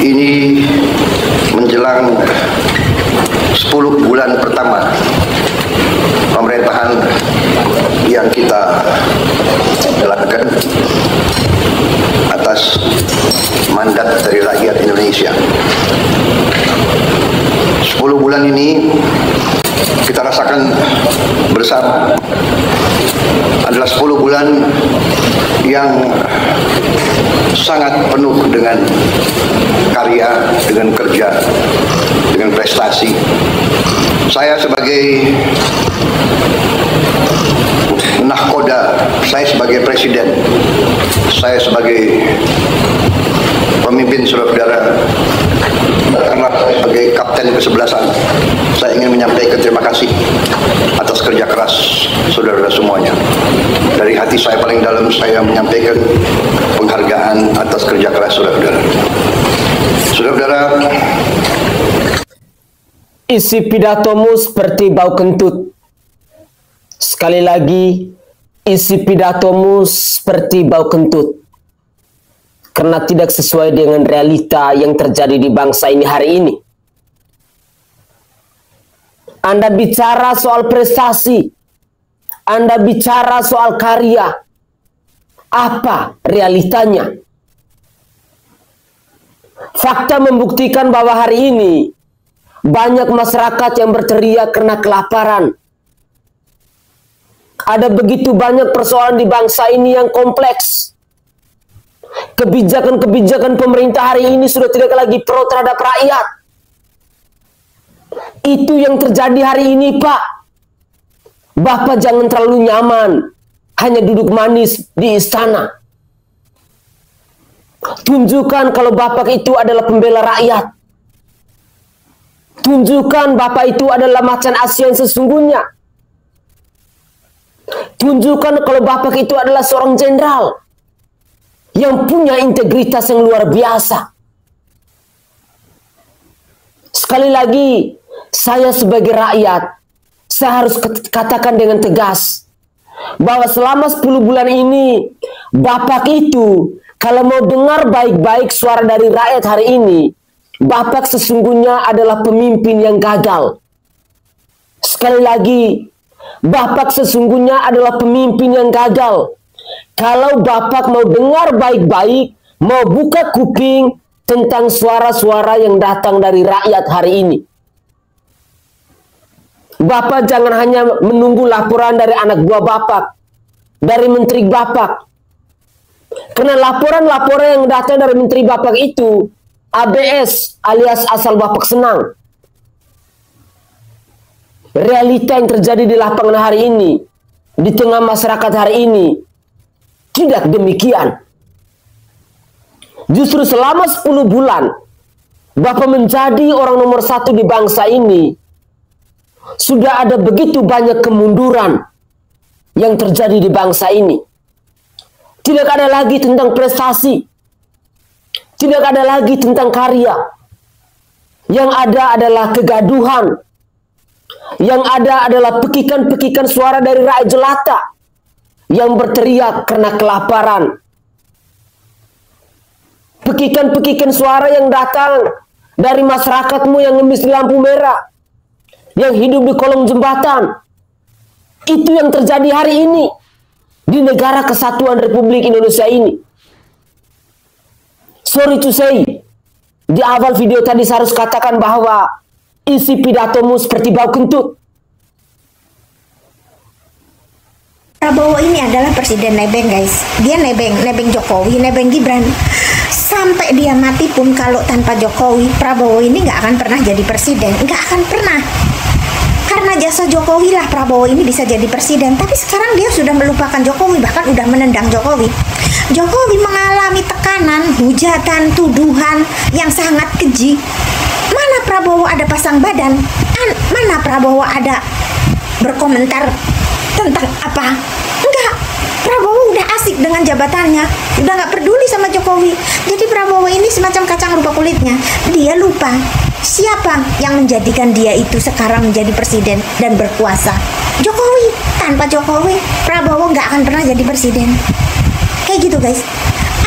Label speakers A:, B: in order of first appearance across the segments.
A: Ini menjelang 10 bulan pertama pemerintahan yang kita jalankan atas mandat dari rakyat Indonesia. 10 bulan ini kita rasakan bersama adalah 10 bulan yang sangat penuh dengan karya, dengan kerja, dengan prestasi. Saya sebagai nahkoda, saya sebagai presiden, saya sebagai pemimpin saudara-saudara, karena sebagai kapten kesebelasan, saya ingin menyampaikan terima kasih atas kerja keras saudara-saudara semuanya. Dari hati saya paling dalam, saya menyampaikan penghargaan atas kerja keras saudara-saudara. Saudara-saudara,
B: isi pidatomu seperti bau kentut. Sekali lagi, isi pidatomu seperti bau kentut. Karena tidak sesuai dengan realita yang terjadi di bangsa ini hari ini. Anda bicara soal prestasi, Anda bicara soal karya. Apa realitanya? Fakta membuktikan bahwa hari ini banyak masyarakat yang berteriak karena kelaparan. Ada begitu banyak persoalan di bangsa ini yang kompleks. Kebijakan-kebijakan pemerintah hari ini sudah tidak lagi pro terhadap rakyat. Itu yang terjadi hari ini, Pak. Bapak jangan terlalu nyaman hanya duduk manis di istana. Tunjukkan kalau Bapak itu adalah pembela rakyat. Tunjukkan Bapak itu adalah macan Asia yang sesungguhnya. Tunjukkan kalau Bapak itu adalah seorang jenderal yang punya integritas yang luar biasa. Sekali lagi, saya sebagai rakyat, saya harus katakan dengan tegas bahwa selama 10 bulan ini, Bapak itu kalau mau dengar baik-baik suara dari rakyat hari ini, Bapak sesungguhnya adalah pemimpin yang gagal. Sekali lagi, Bapak sesungguhnya adalah pemimpin yang gagal. Kalau Bapak mau dengar baik-baik, mau buka kuping tentang suara-suara yang datang dari rakyat hari ini. Bapak jangan hanya menunggu laporan dari anak buah Bapak, dari menteri Bapak. Karena laporan-laporan yang datang dari menteri Bapak itu ABS alias asal Bapak senang. Realita yang terjadi di lapangan hari ini, di tengah masyarakat hari ini, tidak demikian. Justru selama 10 bulan, Bapak menjadi orang nomor 1 di bangsa ini. Sudah ada begitu banyak kemunduran yang terjadi di bangsa ini. Tidak ada lagi tentang prestasi. Tidak ada lagi tentang karya. Yang ada adalah kegaduhan. Yang ada adalah pekikan-pekikan suara dari rakyat jelata yang berteriak karena kelaparan. Pekikan-pekikan suara yang datang dari masyarakat-mu yang ngemis di lampu merah, yang hidup di kolong jembatan. Itu yang terjadi hari ini di negara kesatuan Republik Indonesia ini. Sorry to say, di awal video tadi saya harus katakan bahwa isi pidatomu seperti bau kentut.
C: Prabowo ini adalah presiden nebeng, guys. Dia nebeng Jokowi, nebeng Gibran. Sampai dia mati pun kalau tanpa Jokowi, Prabowo ini nggak akan pernah jadi presiden. Nggak akan pernah. Karena jasa Jokowi lah Prabowo ini bisa jadi presiden. Tapi sekarang dia sudah melupakan Jokowi, bahkan udah menendang Jokowi. Jokowi mengalami tekanan, hujatan, tuduhan yang sangat keji. Mana Prabowo ada pasang badan? Mana Prabowo ada berkomentar tentang apa? Enggak. Prabowo udah asik dengan jabatannya, udah nggak peduli sama Jokowi. Jadi Prabowo ini semacam kacang rupa kulitnya. Dia lupa siapa yang menjadikan dia itu sekarang menjadi presiden dan berkuasa. Jokowi. Tanpa Jokowi, Prabowo nggak akan pernah jadi presiden. Kayak gitu, guys.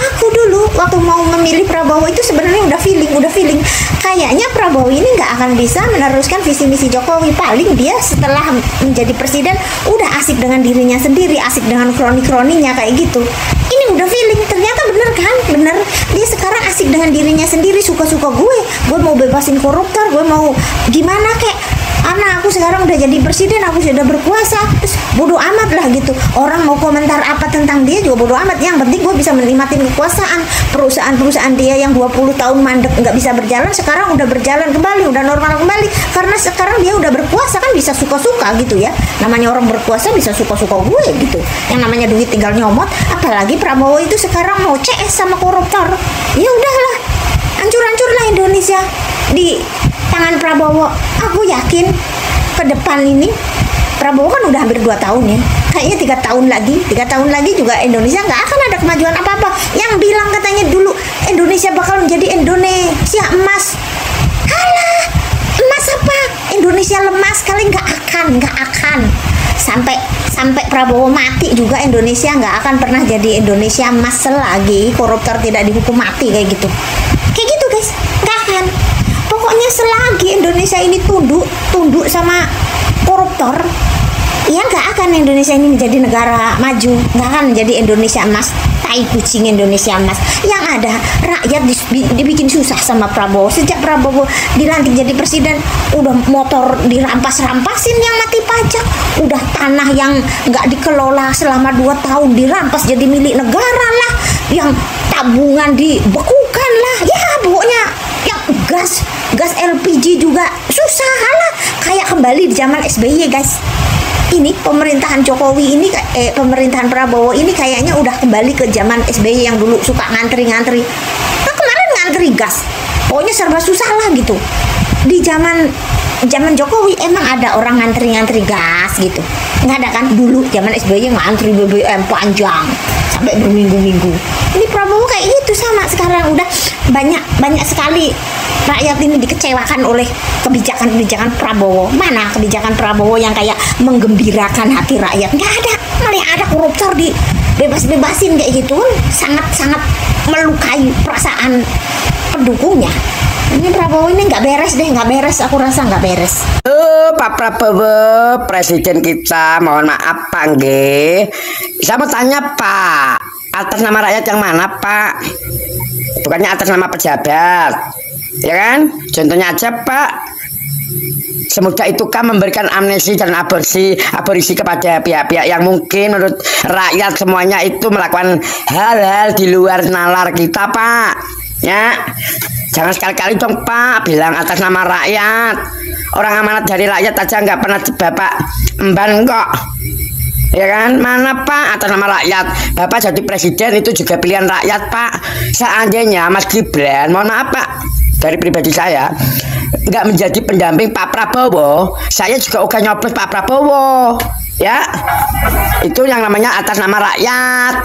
C: Aku dulu waktu mau memilih Prabowo itu sebenarnya udah feeling, udah feeling kayaknya Prabowo ini nggak akan bisa meneruskan visi misi Jokowi. Paling dia setelah menjadi presiden udah asik dengan dirinya sendiri, asik dengan kroni-kroninya kayak gitu. Ini udah feeling, ternyata bener kan? Bener, dia sekarang asik dengan dirinya sendiri, suka-suka gue mau bebasin koruptor, gue mau gimana kek. Anak aku sekarang udah jadi presiden, aku sudah berkuasa, terus bodoh amat lah gitu. Orang mau komentar apa tentang dia juga bodoh amat. Yang penting gue bisa menikmatin kekuasaan. Perusahaan-perusahaan dia yang 20 tahun mandek nggak bisa berjalan, sekarang udah berjalan kembali, udah normal kembali. Karena sekarang dia udah berkuasa, kan bisa suka-suka gitu ya. Namanya orang berkuasa bisa suka-suka gue gitu. Yang namanya duit tinggal nyomot. Apalagi Prabowo itu sekarang mau CS sama koruptor. Ya udahlah, hancur-hancurlah Indonesia di tangan Prabowo. Aku yakin ke depan ini Prabowo kan udah hampir 2 tahun ya, kayaknya 3 tahun lagi juga Indonesia nggak akan ada kemajuan apa-apa. Yang bilang katanya dulu Indonesia bakal menjadi Indonesia emas, alah, emas apa? Indonesia lemas kali, nggak akan sampai Prabowo mati juga Indonesia nggak akan pernah jadi Indonesia emas selagi koruptor tidak dihukum mati kayak gitu guys, nggak akan. Pokoknya selagi Indonesia ini tunduk sama koruptor, ya nggak akan Indonesia ini menjadi negara maju, nggak akan menjadi Indonesia emas, tai kucing Indonesia emas. Yang ada rakyat dibikin susah sama Prabowo. Sejak Prabowo dilantik jadi presiden, udah motor dirampas-rampasin yang mati pajak, udah tanah yang nggak dikelola selama 2 tahun dirampas jadi milik negara lah, yang tabungan dibekukan lah, ya pokoknya yang gas LPG juga susah lah, kayak kembali di zaman SBY guys. Ini pemerintahan Jokowi ini pemerintahan Prabowo ini kayaknya udah kembali ke zaman SBY yang dulu suka ngantri-ngantri. Nah, kemarin ngantri gas, pokoknya serba susah lah gitu. Di zaman Jokowi emang ada orang ngantri-ngantri gas gitu? Nggak ada kan? Dulu zaman SBY ngantri BBM panjang sampai berminggu-minggu. Ini Prabowo kayak gitu sama sekarang, udah banyak sekali rakyat ini dikecewakan oleh kebijakan Prabowo. Mana kebijakan Prabowo yang kayak menggembirakan hati rakyat? Nggak ada, malah ada koruptor dibebas-bebasin kayak gitu, sangat-sangat melukai perasaan pendukungnya. Ini Prabowo ini nggak beres, aku rasa nggak beres.
D: Pak Prabowo, presiden kita, mohon maaf Pak nggih. Saya mau tanya Pak, atas nama rakyat yang mana Pak? Bukannya atas nama pejabat, ya kan? Contohnya aja Pak, semudah itukah memberikan amnesti dan aborisi kepada pihak-pihak yang mungkin menurut rakyat semuanya itu melakukan hal-hal di luar nalar kita Pak? Ya, jangan sekali-kali dong Pak bilang atas nama rakyat. Orang amanat dari rakyat aja nggak pernah Bapak emban kok, ya kan? Mana Pak atas nama rakyat? Bapak jadi presiden itu juga pilihan rakyat Pak. Seandainya Mas Gibran, mohon maaf Pak, dari pribadi saya nggak menjadi pendamping Pak Prabowo, saya juga udah nyoblos Pak Prabowo. Ya, itu yang namanya atas nama rakyat.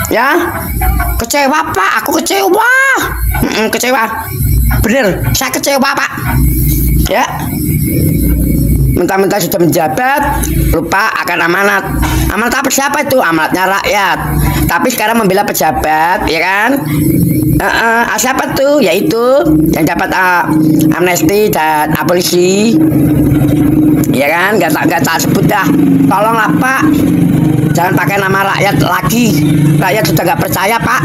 D: Ya, kecewa Pak, aku kecewa. Kecewa, bener, saya kecewa Pak. Ya, mentah-mentah sudah menjabat, lupa akan amanat. Amanat apa siapa itu? Amanatnya rakyat. Tapi sekarang membela pejabat, ya kan? Siapa tuh? Yaitu yang dapat amnesti dan abolisi. Ya kan, nggak tak sebut dah. Tolonglah Pak, jangan pakai nama rakyat lagi. Rakyat sudah nggak percaya Pak.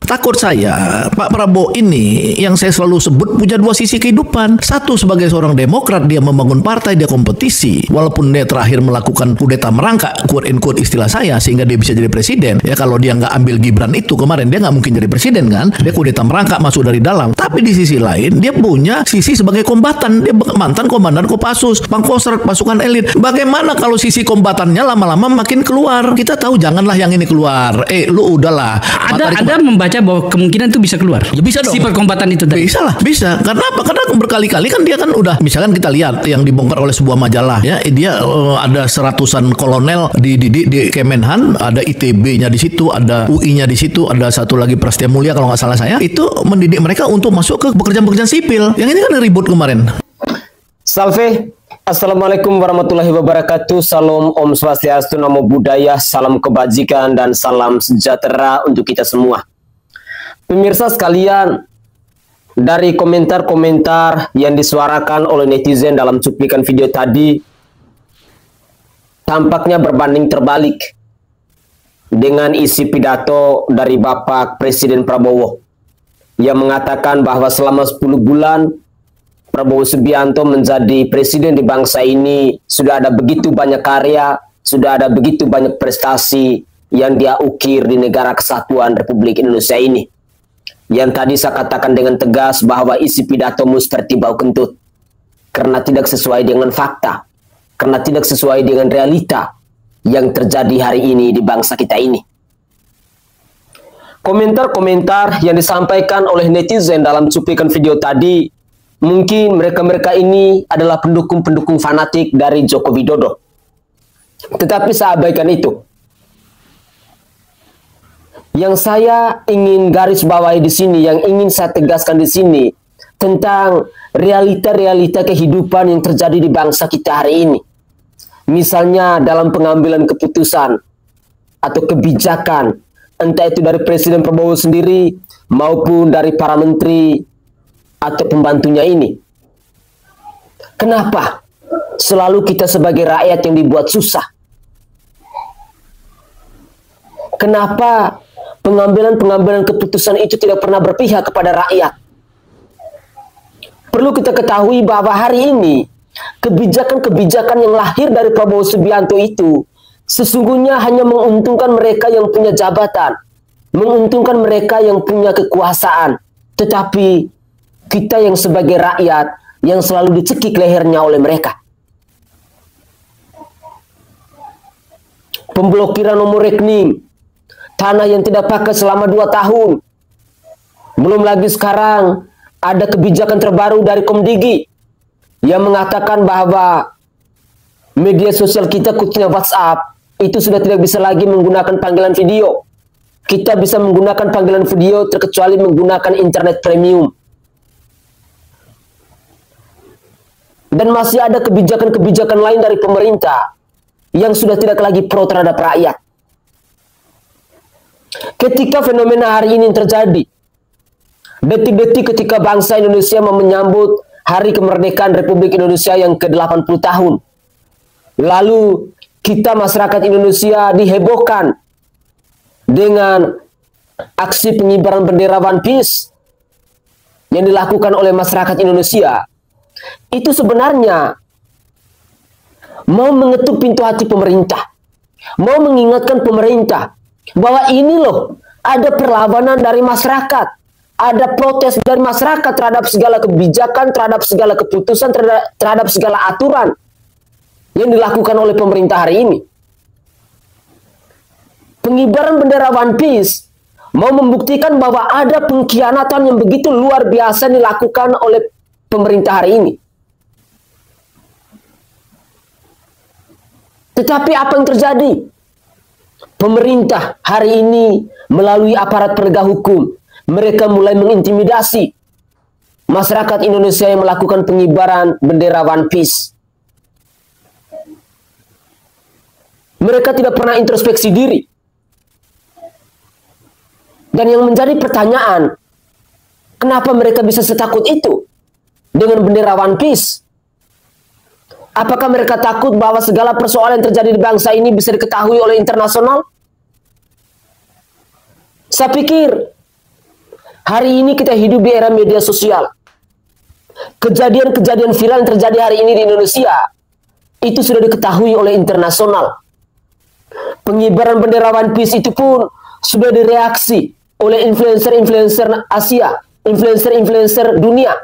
E: Takut saya, Pak Prabowo ini yang saya selalu sebut punya 2 sisi kehidupan. Satu, sebagai seorang demokrat, dia membangun partai, dia kompetisi. Walaupun dia terakhir melakukan kudeta merangkak, quote in quote istilah saya, sehingga dia bisa jadi presiden. Ya kalau dia nggak ambil Gibran itu kemarin, dia nggak mungkin jadi presiden kan. Dia kudeta merangkak masuk dari dalam. Tapi di sisi lain, dia punya sisi sebagai kombatan. Dia mantan komandan Kopassus, Pangkostrat, pasukan elit. Bagaimana kalau sisi kombatannya lama-lama makin keluar? Kita tahu janganlah yang ini keluar. Lu udahlah.
F: Ada membaca bahwa kemungkinan itu bisa keluar.
E: Ya bisa dong.
F: Sifat kombatan itu tadi.
E: Bisa lah, bisa. Karena apa? Karena berkali-kali kan dia kan udah, misalkan kita lihat yang dibongkar oleh sebuah majalah ya, dia ada 100-an kolonel dididik di Kemenhan, ada ITB-nya di situ, ada UI-nya di situ, ada satu lagi Prasetya Mulia kalau nggak salah saya, itu mendidik mereka untuk masuk ke pekerjaan-pekerjaan sipil. Yang ini kan ribut kemarin.
B: Salve. Assalamualaikum warahmatullahi wabarakatuh. Salam Om Swastiastu, Namo Buddhaya, salam kebajikan dan salam sejahtera untuk kita semua. Pemirsa sekalian, Dari komentar-komentar yang disuarakan oleh netizen dalam cuplikan video tadi, tampaknya berbanding terbalik dengan isi pidato dari Bapak Presiden Prabowo yang mengatakan bahwa selama 10 bulan Prabowo Subianto menjadi presiden di bangsa ini sudah ada begitu banyak karya, sudah ada begitu banyak prestasi yang dia ukir di negara kesatuan Republik Indonesia ini. Yang tadi saya katakan dengan tegas bahwa isi pidato mustahil bau kentut karena tidak sesuai dengan fakta, karena tidak sesuai dengan realita yang terjadi hari ini di bangsa kita ini. Komentar-komentar yang disampaikan oleh netizen dalam cuplikan video tadi, mungkin mereka-mereka ini adalah pendukung-pendukung fanatik dari Joko Widodo. Tetapi saya abaikan itu. Yang saya ingin garis bawahi di sini, yang ingin saya tegaskan di sini tentang realita-realita kehidupan yang terjadi di bangsa kita hari ini. Misalnya dalam pengambilan keputusan atau kebijakan, entah itu dari Presiden Prabowo sendiri maupun dari para menteri atau pembantunya ini. Kenapa selalu kita sebagai rakyat yang dibuat susah? Kenapa pengambilan keputusan itu tidak pernah berpihak kepada rakyat? Perlu kita ketahui bahwa hari ini kebijakan-kebijakan yang lahir dari Prabowo Subianto itu sesungguhnya hanya menguntungkan mereka yang punya jabatan, menguntungkan mereka yang punya kekuasaan. Tetapi kita yang sebagai rakyat yang selalu dicekik lehernya oleh mereka. Pemblokiran nomor rekening, tanah yang tidak pakai selama 2 tahun. Belum lagi sekarang ada kebijakan terbaru dari Komdigi yang mengatakan bahwa media sosial kita khususnya WhatsApp itu sudah tidak bisa lagi menggunakan panggilan video. Kita bisa menggunakan panggilan video terkecuali menggunakan internet premium. Dan masih ada kebijakan-kebijakan lain dari pemerintah yang sudah tidak lagi pro terhadap rakyat. Ketika fenomena hari ini terjadi, detik-detik ketika bangsa Indonesia menyambut hari kemerdekaan Republik Indonesia yang ke-80 tahun, lalu kita masyarakat Indonesia dihebohkan dengan aksi pengibaran bendera One Piece yang dilakukan oleh masyarakat Indonesia. Itu sebenarnya mau mengetuk pintu hati pemerintah, mau mengingatkan pemerintah bahwa ini loh, ada perlawanan dari masyarakat, ada protes dari masyarakat terhadap segala kebijakan, terhadap segala keputusan, terhadap segala aturan yang dilakukan oleh pemerintah hari ini. Pengibaran bendera One Piece mau membuktikan bahwa ada pengkhianatan yang begitu luar biasa dilakukan oleh pemerintah hari ini. Tetapi apa yang terjadi? Pemerintah hari ini melalui aparat penegak hukum, mereka mulai mengintimidasi masyarakat Indonesia yang melakukan pengibaran bendera One Piece. Mereka tidak pernah introspeksi diri. Dan yang menjadi pertanyaan, kenapa mereka bisa setakut itu dengan bendera One Piece? Apakah mereka takut bahwa segala persoalan yang terjadi di bangsa ini bisa diketahui oleh internasional? Saya pikir hari ini kita hidup di era media sosial. Kejadian-kejadian viral yang terjadi hari ini di Indonesia itu sudah diketahui oleh internasional. Pengibaran bendera One Piece itu pun sudah direaksi oleh influencer-influencer Asia, influencer-influencer dunia.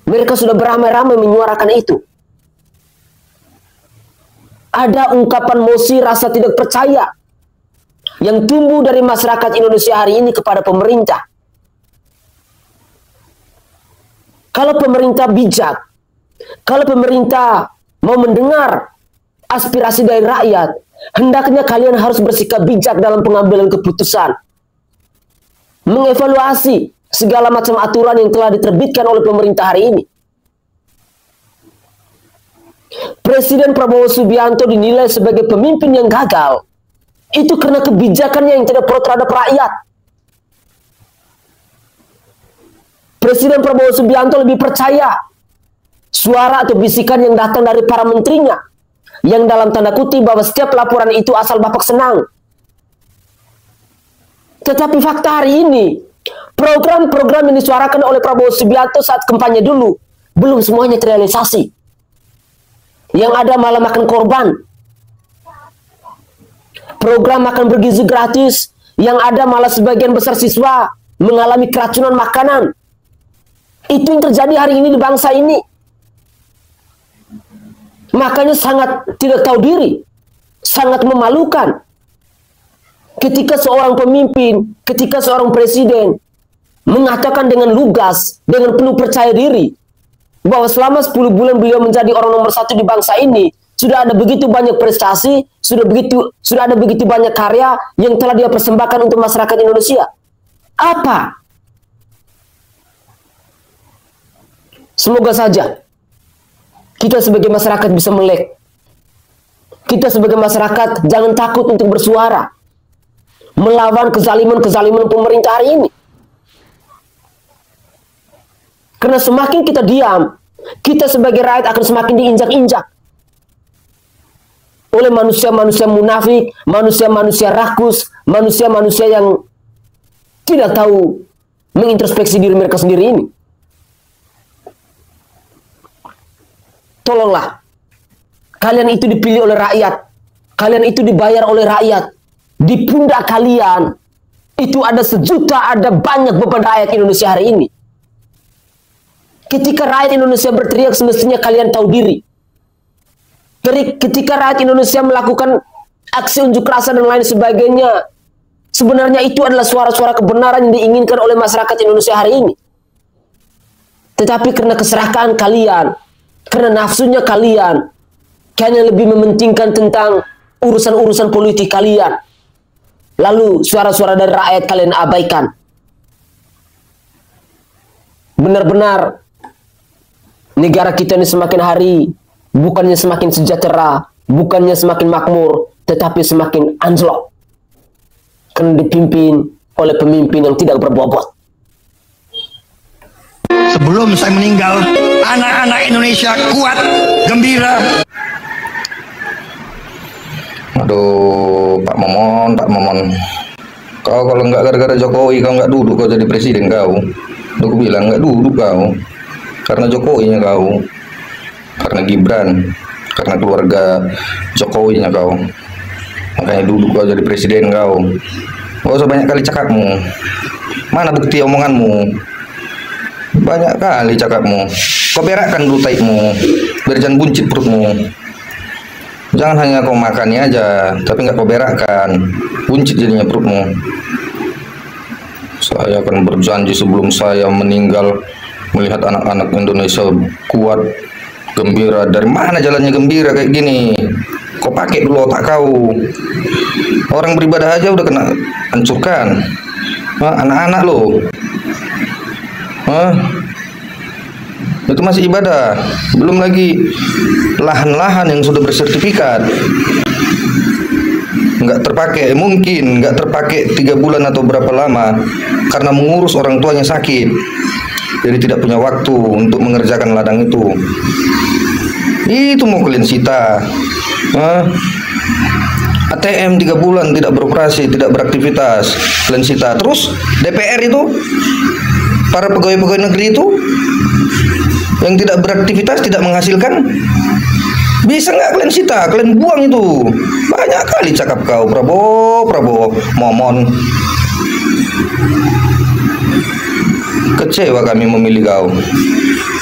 B: Mereka sudah beramai-ramai menyuarakan itu. Ada ungkapan mosi rasa tidak percaya yang tumbuh dari masyarakat Indonesia hari ini kepada pemerintah. Kalau pemerintah bijak, kalau pemerintah mau mendengar aspirasi dari rakyat, hendaknya kalian harus bersikap bijak dalam pengambilan keputusan. Mengevaluasi segala macam aturan yang telah diterbitkan oleh pemerintah hari ini. Presiden Prabowo Subianto dinilai sebagai pemimpin yang gagal. Itu karena kebijakannya yang tidak pro terhadap rakyat. Presiden Prabowo Subianto lebih percaya suara atau bisikan yang datang dari para menterinya, yang dalam tanda kutip bahwa setiap laporan itu asal Bapak senang. Tetapi fakta hari ini, program-program yang disuarakan oleh Prabowo Subianto saat kampanye dulu, belum semuanya terrealisasi. Yang ada malah makan korban. Program makan bergizi gratis, yang ada malah sebagian besar siswa mengalami keracunan makanan. Itu yang terjadi hari ini di bangsa ini. Makanya sangat tidak tahu diri, sangat memalukan ketika seorang pemimpin, ketika seorang presiden mengatakan dengan lugas, dengan penuh percaya diri, bahwa selama 10 bulan beliau menjadi orang nomor 1 di bangsa ini, sudah ada begitu banyak prestasi, sudah ada begitu banyak karya yang telah dia persembahkan untuk masyarakat Indonesia. Apa? Semoga saja kita sebagai masyarakat bisa melek. Kita sebagai masyarakat jangan takut untuk bersuara melawan kezaliman-kezaliman pemerintah hari ini. Karena semakin kita diam, kita sebagai rakyat akan semakin diinjak-injak oleh manusia-manusia munafik, manusia-manusia rakus, manusia-manusia yang tidak tahu mengintrospeksi diri mereka sendiri ini. Tolonglah, kalian itu dipilih oleh rakyat, kalian itu dibayar oleh rakyat. Di pundak kalian itu ada sejuta, ada banyak beban rakyat Indonesia hari ini. Ketika rakyat Indonesia berteriak, semestinya kalian tahu diri. Ketika rakyat Indonesia melakukan aksi unjuk rasa dan lain sebagainya, sebenarnya itu adalah suara-suara kebenaran yang diinginkan oleh masyarakat Indonesia hari ini. Tetapi karena keserakahan kalian, karena nafsunya kalian lebih mementingkan tentang urusan-urusan politik kalian. Lalu suara-suara dari rakyat kalian abaikan. Benar-benar negara kita ini semakin hari bukannya semakin sejahtera, bukannya semakin makmur, tetapi semakin anjlok. Karena dipimpin oleh pemimpin yang tidak berbobot.
G: Sebelum saya meninggal, anak-anak Indonesia kuat, gembira.
H: Aduh, Pak Momon. Kau kalau nggak gara-gara Jokowi, kau nggak duduk kau jadi presiden kau. Aku bilang nggak duduk kau. Karena Jokowinya kau. Karena Gibran. Karena keluarga Jokowinya kau. Makanya duduk kau jadi presiden kau. Gak usah banyak kali cakapmu. Mana bukti omonganmu? Banyak kali cakapmu. Kau berakkan dulu taikmu, biar jangan buncit perutmu. Jangan hanya kau makannya aja, tapi nggak kau berakkan, buncit jadinya perutmu. Saya akan berjanji sebelum saya meninggal, melihat anak-anak Indonesia kuat, gembira. Dari mana jalannya gembira kayak gini? Kau pakai dulu otak kau. Orang beribadah aja udah kena hancurkan. Anak-anak loh. Itu masih ibadah, belum lagi lahan-lahan yang sudah bersertifikat nggak terpakai, mungkin nggak terpakai 3 bulan atau berapa lama karena mengurus orang tuanya sakit, jadi tidak punya waktu untuk mengerjakan ladang itu mau kalian sita. ATM 3 bulan tidak beroperasi, tidak beraktivitas, kalian sita. Terus DPR itu, para pegawai-pegawai negeri itu yang tidak beraktivitas, tidak menghasilkan, bisa nggak kalian sita, kalian buang itu. Banyak kali cakap kau, Prabowo, Momon. Kecewa kami memilih kau.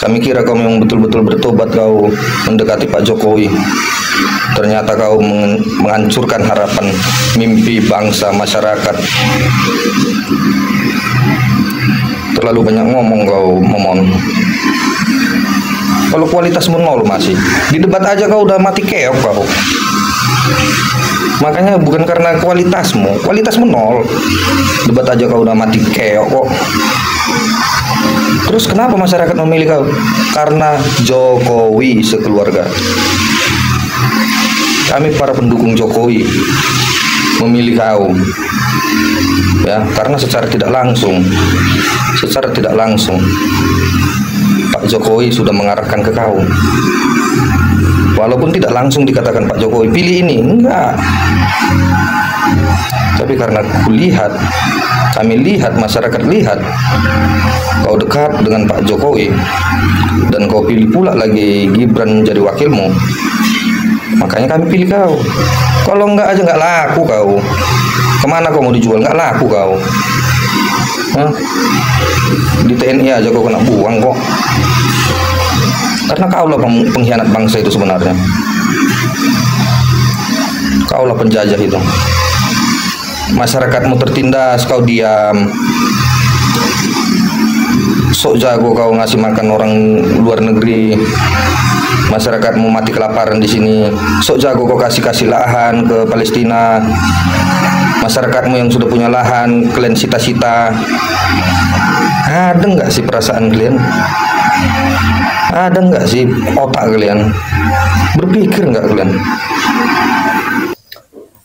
H: Kami kira kau memang betul-betul bertobat, kau mendekati Pak Jokowi. Ternyata kau menghancurkan harapan, mimpi bangsa, masyarakat. Terlalu banyak ngomong kau, Momon. Kalau kualitasmu nol masih. Di debat aja kau udah mati keok kau. Makanya bukan karena kualitasmu nol. Debat aja kau udah mati keok kok. Terus kenapa masyarakat memilih kau? Karena Jokowi sekeluarga. Kami para pendukung Jokowi memilih kau, ya, karena secara tidak langsung Pak Jokowi sudah mengarahkan ke kau. Walaupun tidak langsung dikatakan Pak Jokowi pilih ini, enggak. Tapi karena kami lihat, masyarakat lihat kau dekat dengan Pak Jokowi dan kau pilih pula lagi Gibran menjadi wakilmu, makanya kami pilih kau. Kalau enggak aja enggak laku kau. Kemana kau mau dijual? Enggak laku kau. Hah? Di TNI aja kau kena buang kok. Karena kaulah pengkhianat bangsa itu sebenarnya. Kaulah penjajah itu. Masyarakatmu tertindas, kau diam. Sok jago kau ngasih makan orang luar negeri. Masyarakatmu mati kelaparan di sini. Sok jago kau kasih lahan ke Palestina. Masyarakatmu yang sudah punya lahan, kalian sita-sita. Ada nggak sih perasaan kalian? Ada nggak sih otak kalian? Berpikir nggak kalian?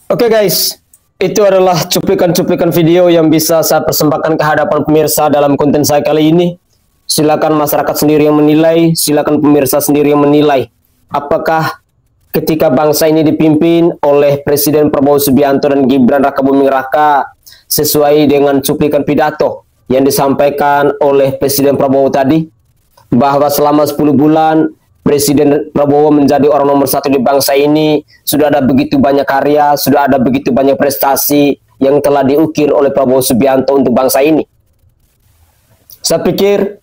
B: Oke guys, itu adalah cuplikan-cuplikan video yang bisa saya persembahkan ke hadapan pemirsa dalam konten saya kali ini. Silakan masyarakat sendiri yang menilai, silakan pemirsa sendiri yang menilai. Apakah ketika bangsa ini dipimpin oleh Presiden Prabowo Subianto dan Gibran Rakabuming Raka sesuai dengan cuplikan pidato yang disampaikan oleh Presiden Prabowo tadi, bahwa selama 10 bulan Presiden Prabowo menjadi orang nomor 1 di bangsa ini, sudah ada begitu banyak karya, sudah ada begitu banyak prestasi yang telah diukir oleh Prabowo Subianto untuk bangsa ini. Saya pikir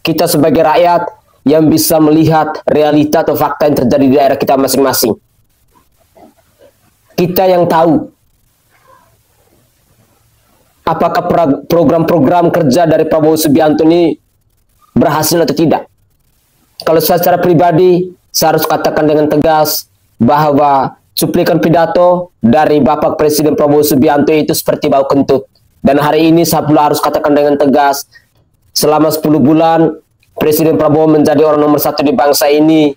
B: kita sebagai rakyat yang bisa melihat realita atau fakta yang terjadi di daerah kita masing-masing. Kita yang tahu apakah program-program kerja dari Prabowo Subianto ini berhasil atau tidak. Kalau saya secara pribadi, saya harus katakan dengan tegas bahwa cuplikan pidato dari Bapak Presiden Prabowo Subianto itu seperti bau kentut. Dan hari ini saya pula harus katakan dengan tegas, selama 10 bulan Presiden Prabowo menjadi orang nomor 1 di bangsa ini,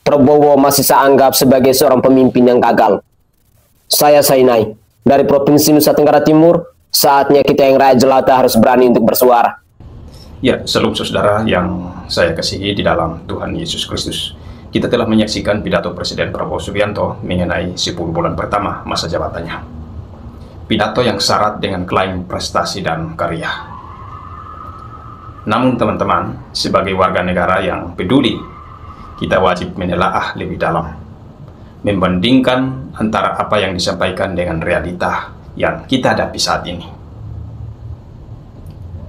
B: Prabowo masih saya anggap sebagai seorang pemimpin yang gagal. Saya Sainai dari Provinsi Nusa Tenggara Timur. Saatnya kita yang rakyat jelata harus berani untuk bersuara.
I: Ya, salam saudara yang saya kasihi di dalam Tuhan Yesus Kristus. Kita telah menyaksikan pidato Presiden Prabowo Subianto mengenai 10 bulan pertama masa jabatannya. Pidato yang syarat dengan klaim prestasi dan karya. Namun teman-teman, sebagai warga negara yang peduli, kita wajib menelaah lebih dalam, membandingkan antara apa yang disampaikan dengan realita yang kita hadapi saat ini.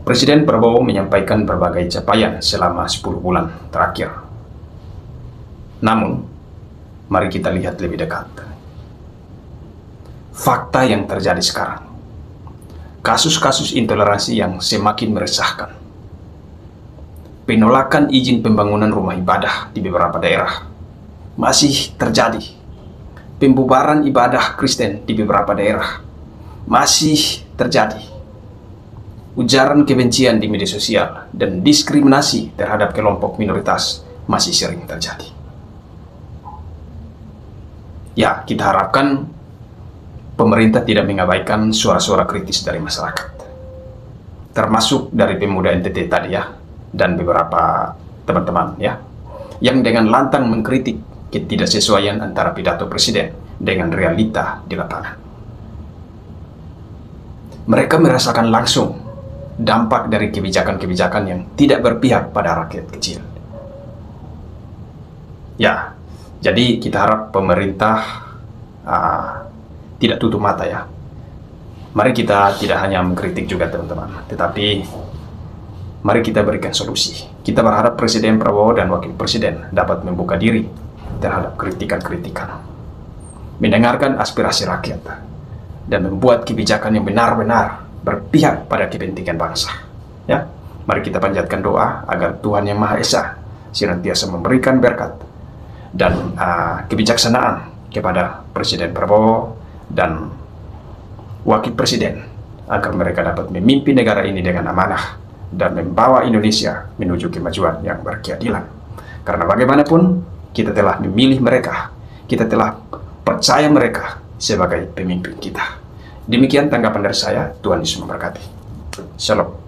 I: Presiden Prabowo menyampaikan berbagai capaian selama 10 bulan terakhir. Namun, mari kita lihat lebih dekat. Fakta yang terjadi sekarang. Kasus-kasus intoleransi yang semakin meresahkan. Penolakan izin pembangunan rumah ibadah di beberapa daerah masih terjadi. Pembubaran ibadah Kristen di beberapa daerah masih terjadi. Ujaran kebencian di media sosial dan diskriminasi terhadap kelompok minoritas masih sering terjadi. Ya, kita harapkan pemerintah tidak mengabaikan suara-suara kritis dari masyarakat, termasuk dari pemuda NTT tadi ya, dan beberapa teman-teman ya, yang dengan lantang mengkritik ketidaksesuaian antara pidato presiden dengan realita di lapangan. Mereka merasakan langsung dampak dari kebijakan-kebijakan yang tidak berpihak pada rakyat kecil. Ya, jadi kita harap pemerintah tidak tutup mata ya. Mari kita tidak hanya mengkritik juga teman-teman, tetapi mari kita berikan solusi. Kita berharap Presiden Prabowo dan Wakil Presiden dapat membuka diri terhadap kritikan-kritikan, mendengarkan aspirasi rakyat, dan membuat kebijakan yang benar-benar berpihak pada kepentingan bangsa. Ya, mari kita panjatkan doa agar Tuhan Yang Maha Esa senantiasa memberikan berkat dan kebijaksanaan kepada Presiden Prabowo dan Wakil Presiden agar mereka dapat memimpin negara ini dengan amanah dan membawa Indonesia menuju kemajuan yang berkeadilan. Karena bagaimanapun kita telah memilih mereka, kita telah percaya mereka sebagai pemimpin kita. Demikian tanggapan dari saya. Tuhan Yesus memberkati. Shalom.